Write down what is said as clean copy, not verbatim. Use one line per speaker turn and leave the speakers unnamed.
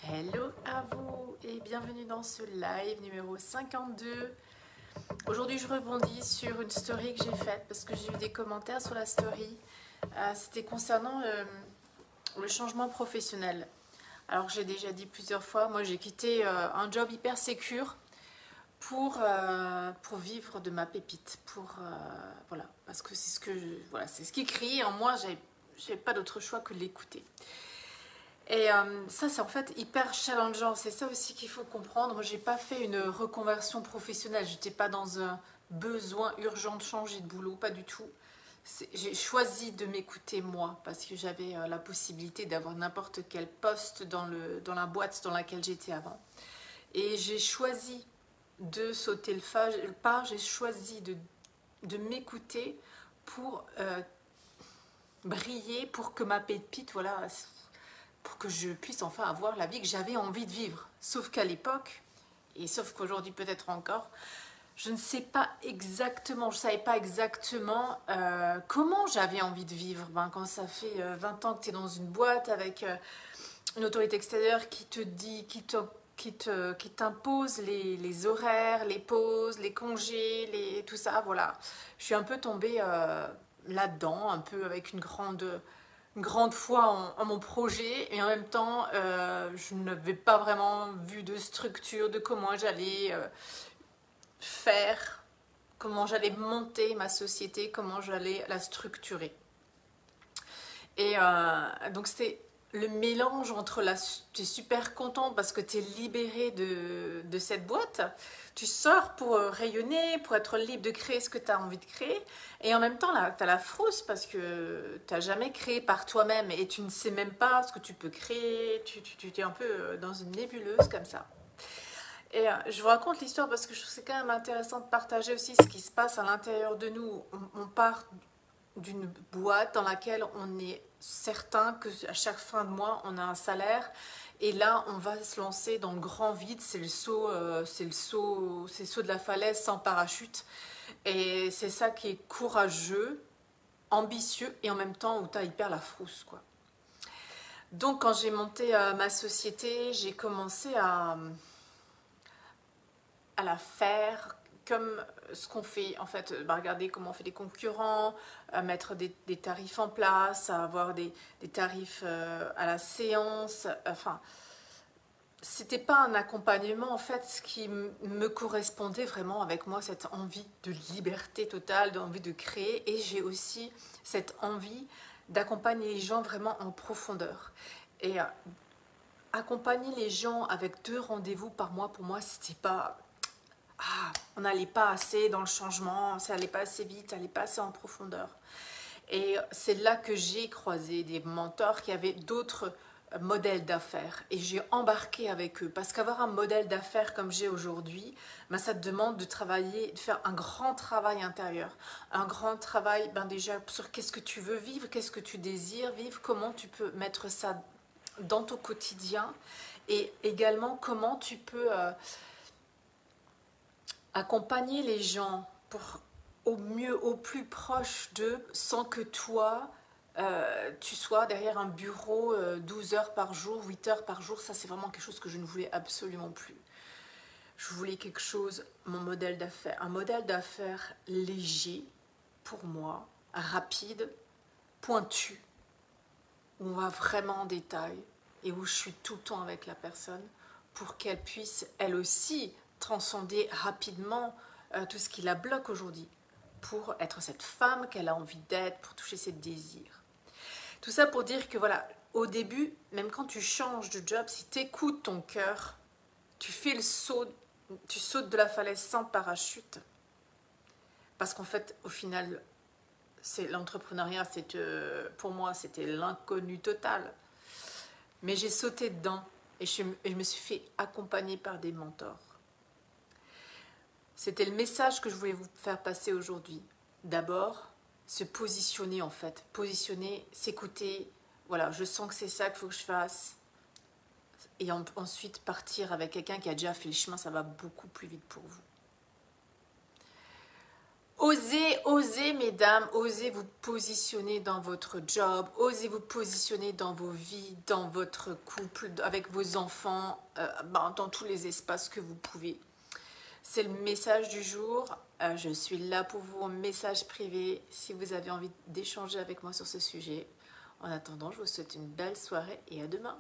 Hello à vous et bienvenue dans ce live numéro 52. Aujourd'hui je rebondis sur une story que j'ai faite parce que j'ai eu des commentaires sur la story. C'était concernant le changement professionnel. Alors j'ai déjà dit plusieurs fois, moi j'ai quitté un job hyper sécure pour vivre de ma pépite. Voilà, parce que c'est voilà, c'est ce qui crie en moi, j'avais pas d'autre choix que de l'écouter. Et ça, c'est en fait hyper challengeant. C'est ça aussi qu'il faut comprendre. Moi, j'ai pas fait une reconversion professionnelle. J'étais pas dans un besoin urgent de changer de boulot, pas du tout. J'ai choisi de m'écouter moi parce que j'avais la possibilité d'avoir n'importe quel poste dans la boîte dans laquelle j'étais avant. Et j'ai choisi de sauter le pas. J'ai choisi de m'écouter pour briller, pour que ma pépite, voilà, pour que je puisse enfin avoir la vie que j'avais envie de vivre. Sauf qu'à l'époque, et sauf qu'aujourd'hui peut-être encore, je ne sais pas exactement, je ne savais pas exactement comment j'avais envie de vivre. Quand ça fait 20 ans que tu es dans une boîte avec une autorité extérieure qui te dit, qui t'impose les horaires, les pauses, les congés, tout ça, voilà. Je suis un peu tombée là-dedans, un peu avec une grande foi en mon projet et en même temps je n'avais pas vraiment vu de structure de comment j'allais faire, comment j'allais monter ma société, comment j'allais la structurer. Et donc c'était le mélange entre tu es super content parce que tu es libéré de cette boîte, tu sors pour rayonner, pour être libre de créer ce que tu as envie de créer, et en même temps tu as la frousse parce que tu n'as jamais créé par toi-même et tu ne sais même pas ce que tu peux créer, tu es un peu dans une nébuleuse comme ça. Et je vous raconte l'histoire parce que je trouve que c'est quand même intéressant de partager aussi ce qui se passe à l'intérieur de nous. On part d'une boîte dans laquelle on est certain qu'à chaque fin de mois, on a un salaire. Et là, on va se lancer dans le grand vide. C'est le saut de la falaise sans parachute. Et c'est ça qui est courageux, ambitieux et en même temps où tu as hyper la frousse, quoi. Donc, quand j'ai monté ma société, j'ai commencé à la faire comme ce qu'on fait en fait, regarder comment on fait des concurrents, à mettre des tarifs en place, à avoir des tarifs à la séance, enfin c'était pas un accompagnement en fait qui me correspondait vraiment avec moi, cette envie de liberté totale, d'envie de créer, et j'ai aussi cette envie d'accompagner les gens vraiment en profondeur. Et accompagner les gens avec 2 rendez-vous par mois, pour moi c'était pas, on n'allait pas assez dans le changement, ça n'allait pas assez vite, ça n'allait pas assez en profondeur. Et c'est là que j'ai croisé des mentors qui avaient d'autres modèles d'affaires et j'ai embarqué avec eux, parce qu'avoir un modèle d'affaires comme j'ai aujourd'hui, ça te demande de travailler, de faire un grand travail intérieur, un grand travail déjà sur qu'est-ce que tu veux vivre, qu'est-ce que tu désires vivre, comment tu peux mettre ça dans ton quotidien, et également comment tu peux accompagner les gens pour au mieux, au plus proche d'eux, sans que toi, tu sois derrière un bureau 12 heures par jour, 8 heures par jour. Ça, c'est vraiment quelque chose que je ne voulais absolument plus. Je voulais quelque chose, mon modèle d'affaires, un modèle d'affaires léger, pour moi, rapide, pointu, où on va vraiment en détail et où je suis tout le temps avec la personne pour qu'elle puisse, elle aussi, transcender rapidement tout ce qui la bloque aujourd'hui, pour être cette femme qu'elle a envie d'être, pour toucher ses désirs. Tout ça pour dire que voilà, au début, même quand tu changes de job, si tu écoutes ton cœur, tu fais le saut, tu sautes de la falaise sans parachute, parce qu'en fait, au final, c'est l'entrepreneuriat, pour moi, c'était l'inconnu total. Mais j'ai sauté dedans et je me suis fait accompagner par des mentors. C'était le message que je voulais vous faire passer aujourd'hui. D'abord, se positionner en fait. Positionner, s'écouter. Voilà, je sens que c'est ça qu'il faut que je fasse. Et ensuite partir avec quelqu'un qui a déjà fait le chemin, ça va beaucoup plus vite pour vous. osez, mesdames, osez vous positionner dans votre job, osez vous positionner dans vos vies, dans votre couple, avec vos enfants, dans tous les espaces que vous pouvez. C'est le message du jour. Je suis là pour vous en message privé si vous avez envie d'échanger avec moi sur ce sujet. En attendant, je vous souhaite une belle soirée et à demain.